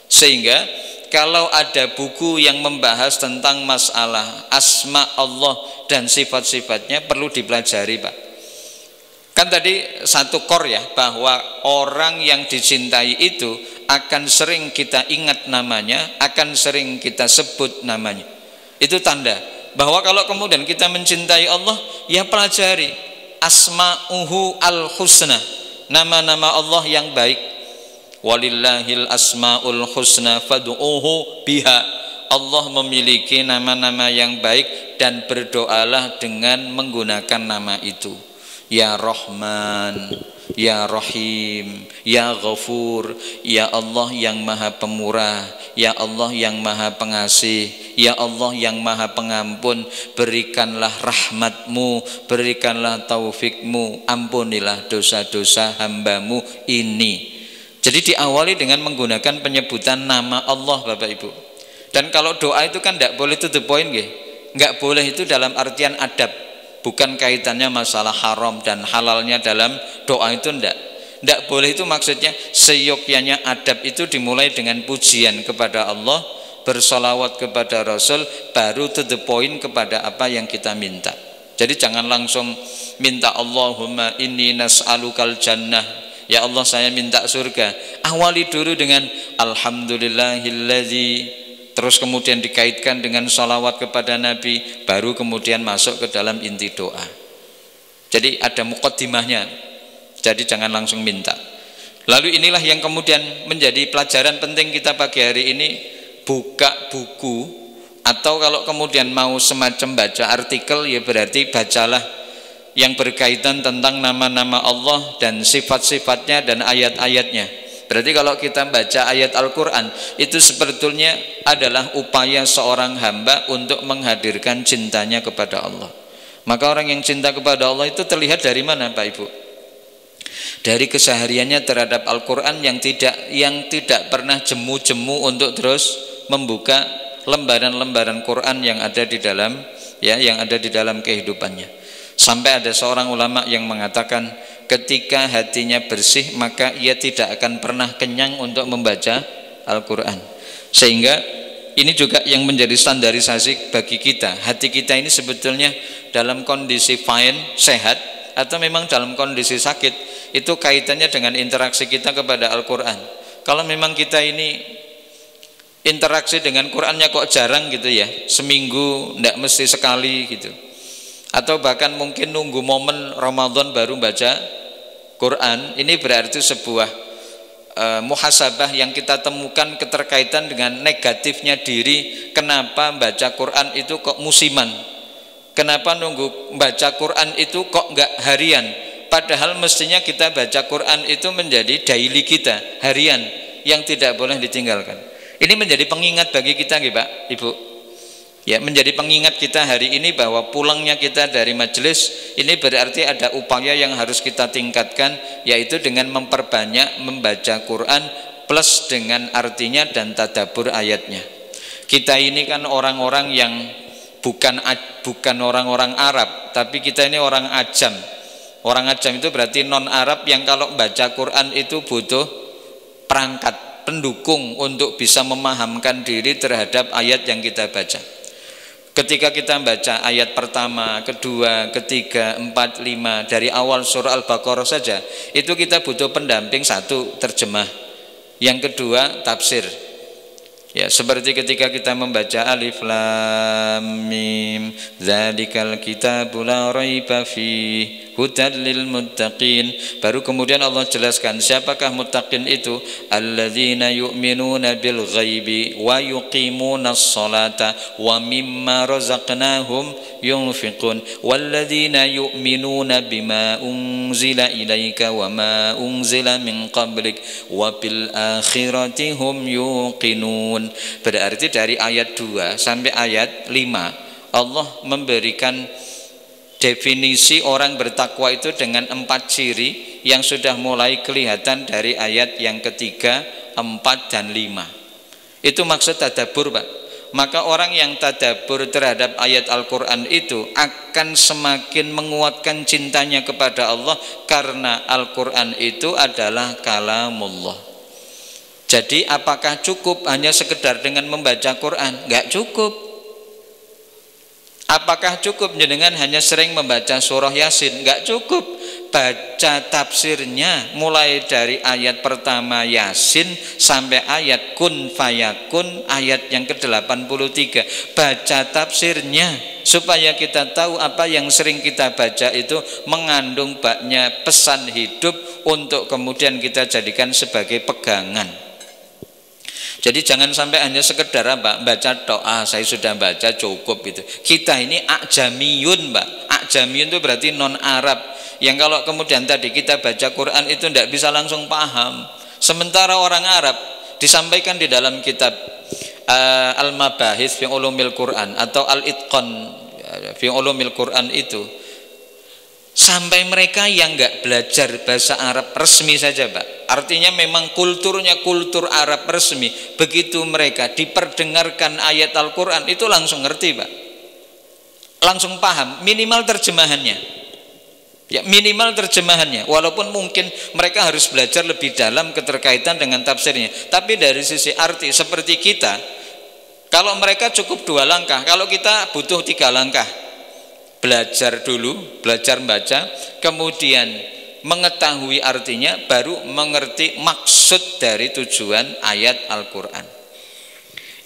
[SPEAKER 1] Sehingga kalau ada buku yang membahas tentang masalah asma Allah dan sifat-sifatnya perlu dipelajari, Pak. Kan tadi satu kor ya, bahwa orang yang dicintai itu akan sering kita ingat namanya, akan sering kita sebut namanya. Itu tanda bahwa kalau kemudian kita mencintai Allah, ya pelajari asma'uhu al-husna, nama-nama Allah yang baik. Walillahil asma'ul husna fad'uhu biha. Allah memiliki nama-nama yang baik dan berdoalah dengan menggunakan nama itu. Ya Rahman, Ya Rahim, Ya Ghafur, Ya Allah yang maha pemurah, Ya Allah yang maha pengasih, Ya Allah yang maha pengampun. Berikanlah rahmatmu, berikanlah taufikmu, ampunilah dosa-dosa hambamu ini. Jadi diawali dengan menggunakan penyebutan nama Allah, Bapak Ibu. Dan kalau doa itu kan tidak boleh to the point, nggak boleh itu dalam artian adab. Bukan kaitannya masalah haram dan halalnya dalam doa itu tidak boleh. Itu maksudnya seyogyanya adab itu dimulai dengan pujian kepada Allah, bersolawat kepada Rasul, baru to the point kepada apa yang kita minta. Jadi jangan langsung minta Allahumma inni nas'alukal jannah, ya Allah saya minta surga. Awali dulu dengan alhamdulillahilladzi, terus kemudian dikaitkan dengan sholawat kepada Nabi, baru kemudian masuk ke dalam inti doa. Jadi ada muqaddimahnya, jadi jangan langsung minta. Lalu inilah yang kemudian menjadi pelajaran penting kita pagi hari ini. Buka buku, atau kalau kemudian mau semacam baca artikel, ya berarti bacalah yang berkaitan tentang nama-nama Allah dan sifat-sifatnya dan ayat-ayatnya. Berarti kalau kita baca ayat Al-Quran, itu sebetulnya adalah upaya seorang hamba untuk menghadirkan cintanya kepada Allah. Maka orang yang cinta kepada Allah itu terlihat dari mana, Pak Ibu? Dari kesehariannya terhadap Al-Quran yang tidak pernah jemu-jemu untuk terus membuka lembaran-lembaran Quran yang ada di dalam kehidupannya. Sampai ada seorang ulama yang mengatakan, ketika hatinya bersih maka ia tidak akan pernah kenyang untuk membaca Al-Quran. Sehingga ini juga yang menjadi standarisasi bagi kita. Hati kita ini sebetulnya dalam kondisi fine, sehat, atau memang dalam kondisi sakit, itu kaitannya dengan interaksi kita kepada Al-Quran. Kalau memang kita ini interaksi dengan Qurannya kok jarang gitu ya, seminggu tidak mesti sekali gitu, atau bahkan mungkin nunggu momen Ramadan baru baca Quran, ini berarti sebuah muhasabah yang kita temukan keterkaitan dengan negatifnya diri. Kenapa baca Quran itu kok musiman? Kenapa nunggu baca Quran itu kok enggak harian? Padahal mestinya kita baca Quran itu menjadi daily kita, harian, yang tidak boleh ditinggalkan. Ini menjadi pengingat bagi kita, Pak, Ibu. Ya, menjadi pengingat kita hari ini bahwa pulangnya kita dari majelis ini berarti ada upaya yang harus kita tingkatkan, yaitu dengan memperbanyak membaca Quran plus dengan artinya dan tadabbur ayatnya. Kita ini kan orang-orang yang bukan orang-orang Arab, tapi kita ini orang ajam. Orang ajam itu berarti non Arab yang kalau baca Quran itu butuh perangkat pendukung untuk bisa memahamkan diri terhadap ayat yang kita baca. Ketika kita baca ayat pertama, kedua, ketiga, empat, lima dari awal surah Al-Baqarah saja, itu kita butuh pendamping, satu terjemah, yang kedua tafsir. Ya, seperti ketika kita membaca Alif Lam Mim, dzalikal kitabul la raiba fihi hudal lil muttaqin. Baru kemudian Allah jelaskan siapakah muttaqin itu, alladzina yu'minuna bil ghaibi wa yuqimunas sholata wa mimma razaqnahum yunfiqun walladzina yu'minuna bima unzila ilaika wa ma unzila min qablik wa bil akhirati hum yuqinun. Berarti dari ayat 2 sampai ayat 5 Allah memberikan definisi orang bertakwa itu dengan 4 ciri yang sudah mulai kelihatan dari ayat yang ketiga, 4 dan 5. Itu maksud tadabbur, Pak. maka orang yang tadabbur terhadap ayat Al-Quran itu akan semakin menguatkan cintanya kepada Allah, karena Al-Quran itu adalah kalamullah. Jadi apakah cukup hanya sekedar dengan membaca Quran? Enggak cukup. Apakah cukup dengan hanya sering membaca surah Yasin? Enggak cukup. Baca tafsirnya mulai dari ayat pertama Yasin sampai ayat kun fayakun, ayat yang ke-83. Baca tafsirnya supaya kita tahu apa yang sering kita baca itu mengandung banyak pesan hidup untuk kemudian kita jadikan sebagai pegangan. Jadi jangan sampai hanya sekedar apa, baca doa, saya sudah baca cukup itu. Kita ini ajamiyun, Mbak. Ajamiyun itu berarti non Arab, yang kalau kemudian tadi kita baca Quran itu tidak bisa langsung paham. Sementara orang Arab disampaikan di dalam kitab Al-Mabahis fi Ulumil Quran atau Al-Itqan fi Ulumil Quran itu, sampai mereka yang enggak belajar bahasa Arab resmi saja, Pak. Artinya memang kulturnya kultur Arab resmi. Begitu mereka diperdengarkan ayat Al-Quran itu langsung ngerti, Pak. Langsung paham, minimal terjemahannya. Ya, minimal terjemahannya. Walaupun mungkin mereka harus belajar lebih dalam keterkaitan dengan tafsirnya. Tapi dari sisi arti seperti kita, kalau mereka cukup 2 langkah, kalau kita butuh 3 langkah. Belajar dulu, belajar membaca, kemudian mengetahui artinya, baru mengerti maksud dari tujuan ayat Al-Quran.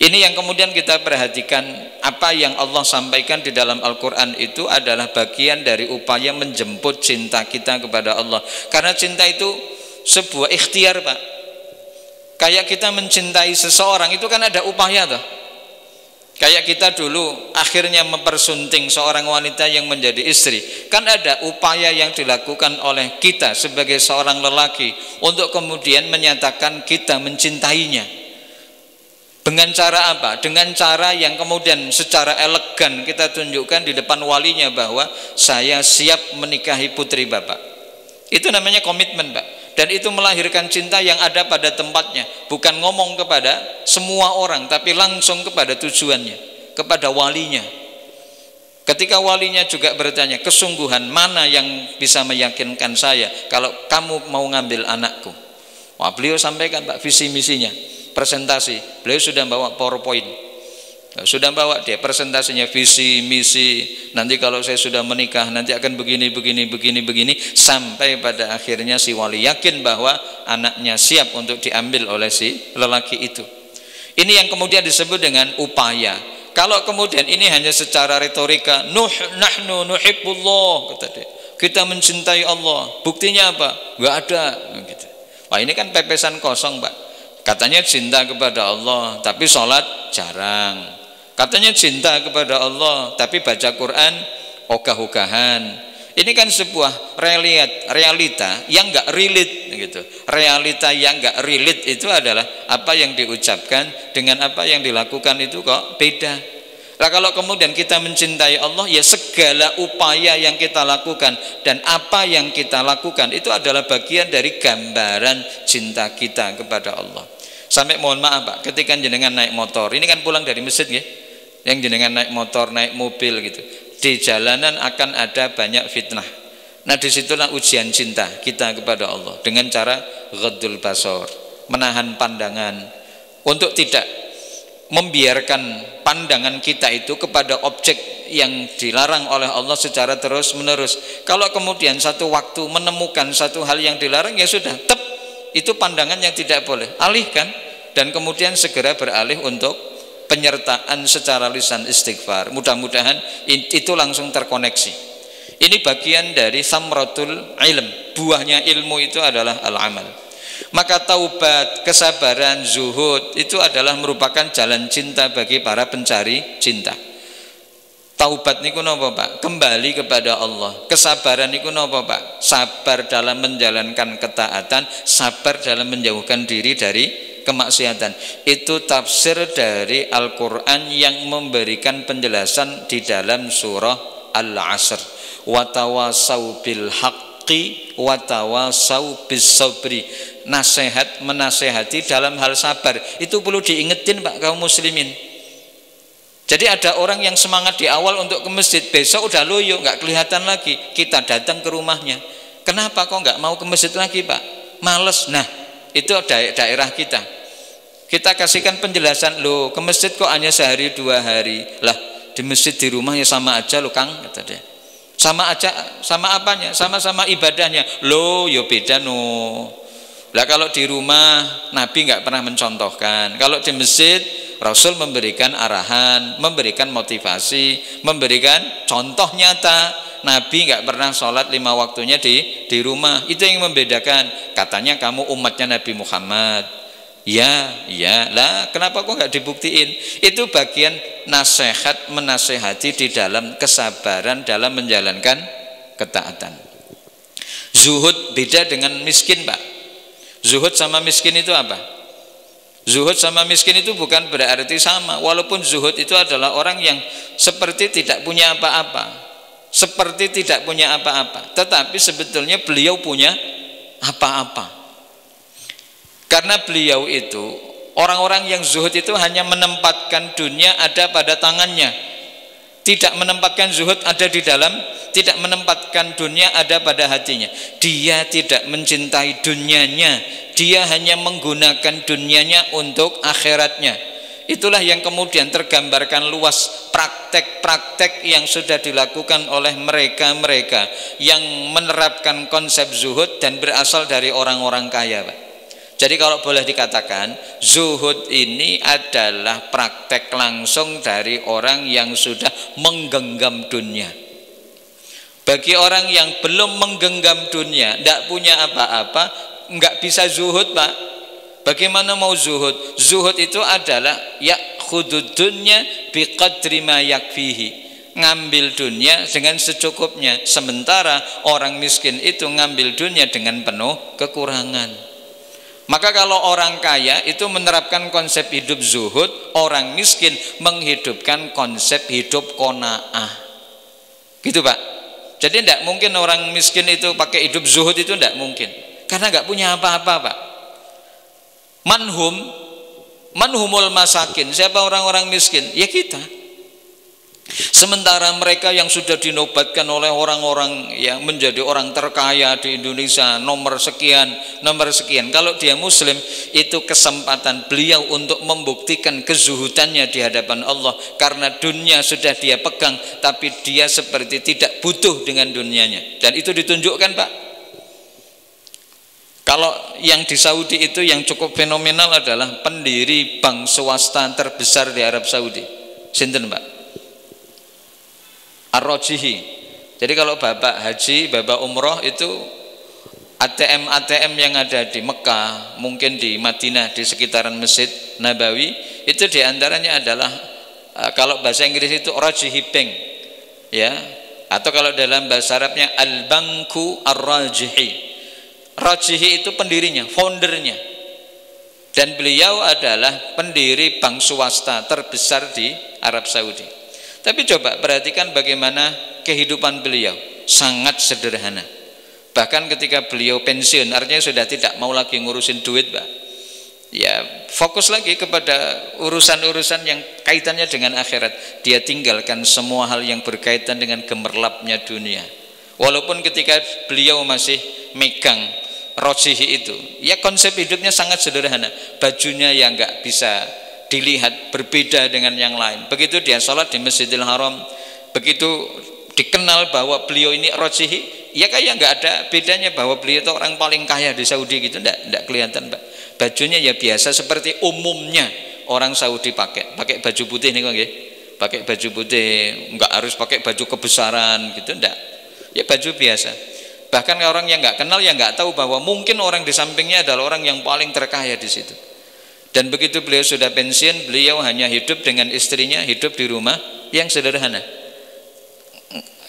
[SPEAKER 1] Ini yang kemudian kita perhatikan, apa yang Allah sampaikan di dalam Al-Quran itu adalah bagian dari upaya menjemput cinta kita kepada Allah. Karena cinta itu sebuah ikhtiar, Pak. Kayak kita mencintai seseorang itu kan ada upaya toh. Kayak kita dulu akhirnya mempersunting seorang wanita yang menjadi istri, kan ada upaya yang dilakukan oleh kita sebagai seorang lelaki untuk kemudian menyatakan kita mencintainya. Dengan cara apa? Dengan cara yang kemudian secara elegan kita tunjukkan di depan walinya bahwa saya siap menikahi putri Bapak. Itu namanya komitmen, Pak. Dan itu melahirkan cinta yang ada pada tempatnya, bukan ngomong kepada semua orang, tapi langsung kepada tujuannya, kepada walinya. Ketika walinya juga bertanya, kesungguhan mana yang bisa meyakinkan saya kalau kamu mau ngambil anakku? Wah, beliau sampaikan, Pak, visi misinya, presentasi. Beliau sudah bawa PowerPoint, sudah bawa dia presentasinya, visi misi, nanti kalau saya sudah menikah nanti akan begini, sampai pada akhirnya si wali yakin bahwa anaknya siap untuk diambil oleh si lelaki itu. Ini yang kemudian disebut dengan upaya. Kalau kemudian ini hanya secara retorika, nahnu nuhibbullah, kata dia, kita mencintai Allah, buktinya apa? Enggak ada gitu. Wah, ini kan pepesan kosong, Pak. Katanya cinta kepada Allah tapi sholat jarang. Katanya cinta kepada Allah tapi baca Quran ogah-ogahan. Ini kan sebuah realita yang enggak relate gitu. Realita yang enggak relate itu adalah apa yang diucapkan dengan apa yang dilakukan itu kok beda. Nah, kalau kemudian kita mencintai Allah, ya segala upaya yang kita lakukan dan apa yang kita lakukan itu adalah bagian dari gambaran cinta kita kepada Allah. Sampai mohon maaf, Pak, ketika jenengan naik motor, ini kan pulang dari masjid ya, yang jenengan naik motor, naik mobil gitu, di jalanan akan ada banyak fitnah. Nah, disitulah ujian cinta kita kepada Allah dengan cara ghaddul basar, menahan pandangan untuk tidak membiarkan pandangan kita itu kepada objek yang dilarang oleh Allah secara terus menerus. Kalau kemudian satu waktu menemukan satu hal yang dilarang, ya sudah, itu pandangan yang tidak boleh, alihkan dan kemudian segera beralih untuk penyertaan secara lisan istighfar. Mudah-mudahan itu langsung terkoneksi. Ini bagian dari samratul ilm, buahnya ilmu itu adalah al-amal. Maka taubat, kesabaran, zuhud itu adalah merupakan jalan cinta bagi para pencari cinta. Taubat niku napa, Pak? Kembali kepada Allah. Kesabaran niku napa, Pak? Sabar dalam menjalankan ketaatan, sabar dalam menjauhkan diri dari kemaksiatan. Itu tafsir dari Al-Qur'an yang memberikan penjelasan di dalam surah Al-Asr. Wa tawasau bil haqqi wa tawasau bis sabri. Nasihat menasehati dalam hal sabar. Itu perlu diingetin, Pak, kaum muslimin. Jadi ada orang yang semangat di awal untuk ke masjid, besok udah loyo, nggak kelihatan lagi. Kita datang ke rumahnya, kenapa kok nggak mau ke masjid lagi Pak? Males. Nah itu daerah kita. Kita kasihkan penjelasan, loh ke masjid kok hanya sehari 2 hari. Lah di masjid di rumah ya sama aja loh Kang, kata dia. Sama aja, sama apanya? Sama-sama ibadahnya. Loh ya beda no. Lah kalau di rumah Nabi nggak pernah mencontohkan. Kalau di masjid Rasul memberikan arahan, memberikan motivasi, memberikan contoh nyata. Nabi nggak pernah sholat 5 waktunya di rumah. Itu yang membedakan. Katanya kamu umatnya Nabi Muhammad. Ya lah, kenapa kok nggak dibuktiin? Itu bagian nasihat, menasehati di dalam kesabaran dalam menjalankan ketaatan. Zuhud beda dengan miskin Pak. Zuhud sama miskin itu apa? Zuhud sama miskin itu bukan berarti sama. Walaupun zuhud itu adalah orang yang seperti tidak punya apa-apa, seperti tidak punya apa-apa, tetapi sebetulnya beliau punya apa-apa. Karena beliau itu, orang-orang yang zuhud itu hanya menempatkan dunia ada pada tangannya, tidak menempatkan zuhud ada di dalam, tidak menempatkan dunia ada pada hatinya. Dia tidak mencintai dunianya, dia hanya menggunakan dunianya untuk akhiratnya. Itulah yang kemudian tergambarkan luas praktek-praktek yang sudah dilakukan oleh mereka-mereka yang menerapkan konsep zuhud dan berasal dari orang-orang kaya Pak. Jadi kalau boleh dikatakan, zuhud ini adalah praktek langsung dari orang yang sudah menggenggam dunia. Bagi orang yang belum menggenggam dunia, tidak punya apa-apa, nggak bisa zuhud Pak. Bagaimana mau zuhud? Zuhud itu adalah ya'khudud dunya biqadri ma yakfihi, ngambil dunia dengan secukupnya. Sementara orang miskin itu ngambil dunia dengan penuh kekurangan. Maka kalau orang kaya itu menerapkan konsep hidup zuhud, orang miskin menghidupkan konsep hidup qanaah. Gitu Pak. Jadi tidak mungkin orang miskin itu pakai hidup zuhud, itu tidak mungkin. Karena nggak punya apa-apa Pak. Manhumul masakin. Siapa orang-orang miskin? Ya kita. Sementara mereka yang sudah dinobatkan oleh orang-orang yang menjadi orang terkaya di Indonesia, nomor sekian, kalau dia muslim, itu kesempatan beliau untuk membuktikan kezuhudannya di hadapan Allah. Karena dunia sudah dia pegang, tapi dia seperti tidak butuh dengan dunianya. Dan itu ditunjukkan Pak. Kalau yang di Saudi itu yang cukup fenomenal adalah pendiri bank swasta terbesar di Arab Saudi. Sinten Pak? Ar-Rajihi. Jadi kalau Bapak haji, Bapak umroh itu ATM yang ada di Mekah, mungkin di Madinah, di sekitaran Masjid Nabawi, itu diantaranya adalah kalau bahasa Inggris itu Rajihi Bank, ya, atau kalau dalam bahasa Arabnya Al-Banku Ar-Rajihi. Rajihi itu pendirinya, foundernya, dan beliau adalah pendiri bank swasta terbesar di Arab Saudi. Tapi coba perhatikan bagaimana kehidupan beliau, sangat sederhana. Bahkan ketika beliau pensiun, artinya sudah tidak mau lagi ngurusin duit Pak. Ya fokus lagi kepada urusan-urusan yang kaitannya dengan akhirat. Dia tinggalkan semua hal yang berkaitan dengan gemerlapnya dunia. Walaupun ketika beliau masih megang Rajihi itu, ya konsep hidupnya sangat sederhana. Bajunya yang nggak bisa dilihat, berbeda dengan yang lain. Begitu dia sholat di Masjidil Haram, begitu dikenal bahwa beliau ini Rajihi, ya kayak nggak ada bedanya bahwa beliau itu orang paling kaya di Saudi gitu, enggak kelihatan Pak. Bajunya ya biasa seperti umumnya orang Saudi pakai baju putih nih kok nggih. Pakai baju putih, nggak harus pakai baju kebesaran gitu, enggak. Ya baju biasa. Bahkan orang yang nggak kenal ya nggak tahu bahwa mungkin orang di sampingnya adalah orang yang paling terkaya di situ. Dan begitu beliau sudah pensiun, beliau hanya hidup dengan istrinya, hidup di rumah yang sederhana.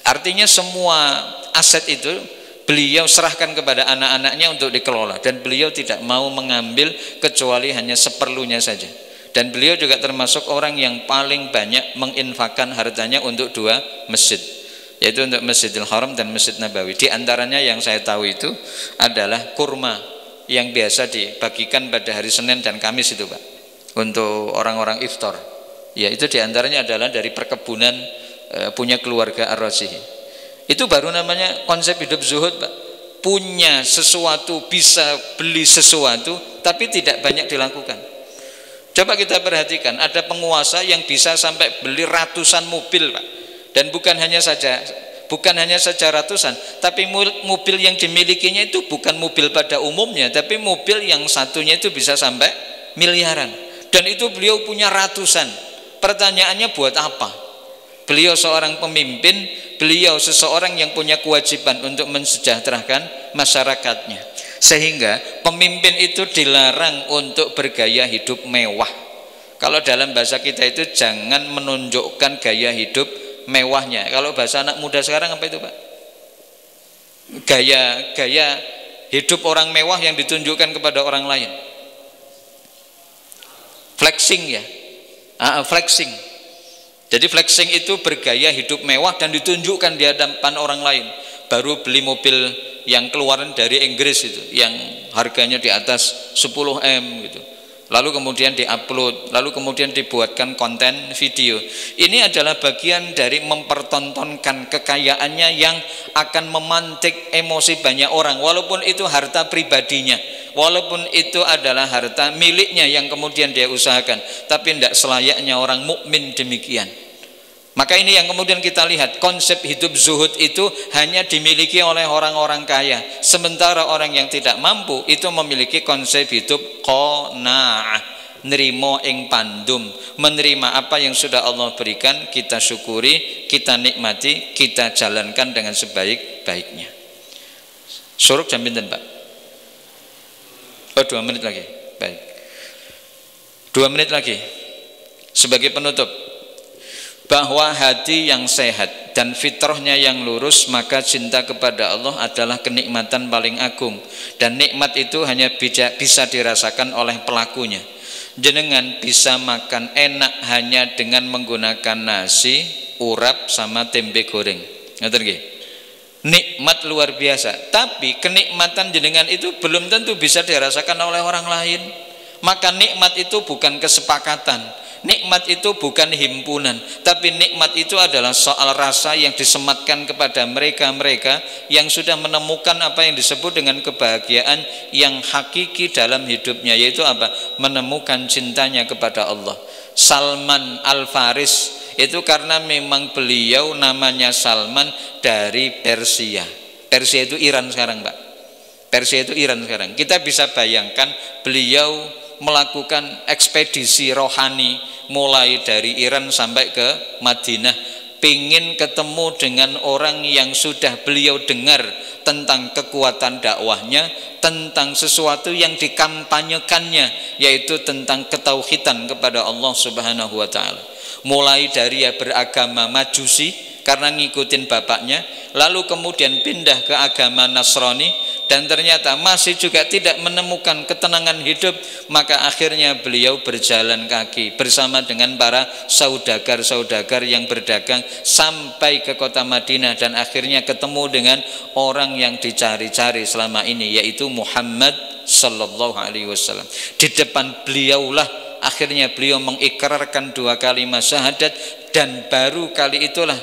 [SPEAKER 1] Artinya semua aset itu beliau serahkan kepada anak-anaknya untuk dikelola, dan beliau tidak mau mengambil kecuali hanya seperlunya saja. Dan beliau juga termasuk orang yang paling banyak menginfakkan hartanya untuk 2 masjid, yaitu untuk Masjidil Haram dan Masjid Nabawi. Di antaranya yang saya tahu itu adalah kurma yang biasa dibagikan pada hari Senin dan Kamis itu Pak, untuk orang-orang iftar. Ya, itu diantaranya adalah dari perkebunan punya keluarga Ar-Razihi. Itu baru namanya konsep hidup zuhud, Pak. Punya sesuatu, bisa beli sesuatu, tapi tidak banyak dilakukan. Coba kita perhatikan, ada penguasa yang bisa sampai beli ratusan mobil, Pak. Dan bukan hanya saja ratusan, tapi mobil yang dimilikinya itu bukan mobil pada umumnya, tapi mobil yang satunya itu bisa sampai miliaran. Dan itu beliau punya ratusan. Pertanyaannya buat apa? Beliau seorang pemimpin, beliau seseorang yang punya kewajiban untuk mensejahterakan masyarakatnya. Sehingga pemimpin itu dilarang untuk bergaya hidup mewah. Kalau dalam bahasa kita itu jangan menunjukkan gaya hidup mewahnya. Kalau bahasa anak muda sekarang apa itu, Pak? Gaya hidup orang mewah yang ditunjukkan kepada orang lain. Flexing ya. Flexing. Jadi flexing itu bergaya hidup mewah dan ditunjukkan di hadapan orang lain. Baru beli mobil yang keluaran dari Inggris itu, yang harganya di atas 10 M gitu. Lalu kemudian diupload, lalu kemudian dibuatkan konten video. Ini adalah bagian dari mempertontonkan kekayaannya yang akan memantik emosi banyak orang, walaupun itu harta pribadinya, walaupun itu adalah harta miliknya yang kemudian dia usahakan, tapi tidak selayaknya orang mukmin demikian. Maka ini yang kemudian kita lihat, konsep hidup zuhud itu hanya dimiliki oleh orang-orang kaya, sementara orang yang tidak mampu itu memiliki konsep hidup qanaah, nerimo ing pandum, menerima apa yang sudah Allah berikan, kita syukuri, kita nikmati, kita jalankan dengan sebaik-baiknya. Suruk jam pinten, Pak? 2 menit lagi. Baik. 2 menit lagi. Sebagai penutup, bahwa hati yang sehat dan fitrahnya yang lurus, maka cinta kepada Allah adalah kenikmatan paling agung, dan nikmat itu hanya bisa dirasakan oleh pelakunya. Jenengan bisa makan enak hanya dengan menggunakan nasi, urap sama tempe goreng. Ngerti nggih? Nikmat luar biasa, tapi kenikmatan jenengan itu belum tentu bisa dirasakan oleh orang lain. Maka nikmat itu bukan kesepakatan, nikmat itu bukan himpunan, tapi nikmat itu adalah soal rasa yang disematkan kepada mereka-mereka yang sudah menemukan apa yang disebut dengan kebahagiaan yang hakiki dalam hidupnya, yaitu apa? Menemukan cintanya kepada Allah. Salman Al-Faris itu karena memang beliau namanya Salman dari Persia. Persia itu Iran sekarang, Pak. Persia itu Iran sekarang. Kita bisa bayangkan beliau melakukan ekspedisi rohani mulai dari Iran sampai ke Madinah, pingin ketemu dengan orang yang sudah beliau dengar tentang kekuatan dakwahnya, tentang sesuatu yang dikampanyekannya, yaitu tentang ketauhidan kepada Allah Subhanahu wa taala. Mulai dari beragama Majusi karena ngikutin bapaknya, lalu kemudian pindah ke agama Nasrani, dan ternyata masih juga tidak menemukan ketenangan hidup. Maka akhirnya beliau berjalan kaki bersama dengan para saudagar-saudagar yang berdagang sampai ke kota Madinah, dan akhirnya ketemu dengan orang yang dicari-cari selama ini, yaitu Muhammad sallallahu alaihi wasallam. Di depan beliaulah akhirnya beliau mengikrarkan 2 kalimat syahadat, dan baru kali itulah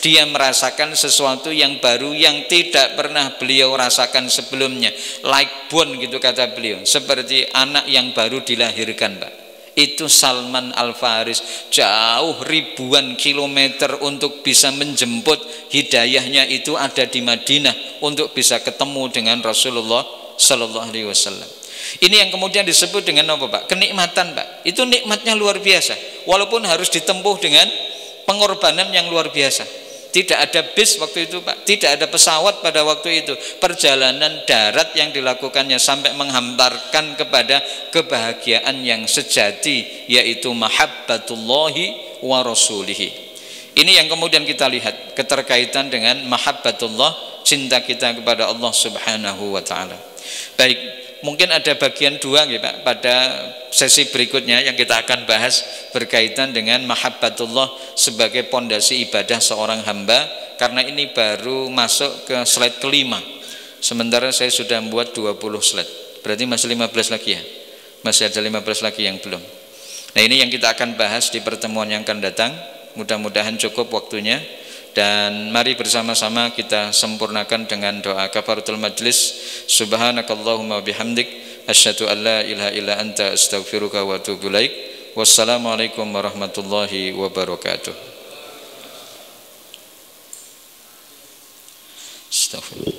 [SPEAKER 1] dia merasakan sesuatu yang baru yang tidak pernah beliau rasakan sebelumnya. Like born gitu kata beliau, seperti anak yang baru dilahirkan, Pak. Itu Salman Al-Faris, jauh ribuan kilometer untuk bisa menjemput hidayahnya itu ada di Madinah untuk bisa ketemu dengan Rasulullah Sallallahu Alaihi Wasallam. Ini yang kemudian disebut dengan apa, Pak? Kenikmatan, Pak. Itu nikmatnya luar biasa, walaupun harus ditempuh dengan pengorbanan yang luar biasa. Tidak ada bis waktu itu, Pak. Tidak ada pesawat pada waktu itu. Perjalanan darat yang dilakukannya sampai menghamparkan kepada kebahagiaan yang sejati, yaitu mahabbatullahi wa rasulihi. Ini yang kemudian kita lihat keterkaitan dengan mahabbatullah, cinta kita kepada Allah Subhanahu wa taala. Baik, mungkin ada bagian 2 ya, Pak, pada sesi berikutnya yang kita akan bahas berkaitan dengan mahabbatullah sebagai pondasi ibadah seorang hamba, karena ini baru masuk ke slide kelima, sementara saya sudah membuat 20 slide, berarti masih 15 lagi ya, masih ada 15 lagi yang belum. Nah, ini yang kita akan bahas di pertemuan yang akan datang. Mudah-mudahan cukup waktunya, dan mari bersama-sama kita sempurnakan dengan doa kafaratul majlis. Subhanakallahumma bihamdik asyhadu an la ilaha illa anta astaghfiruka wa atubu ilaik. Wassalamualaikum warahmatullahi wabarakatuh. Astaghfirullah.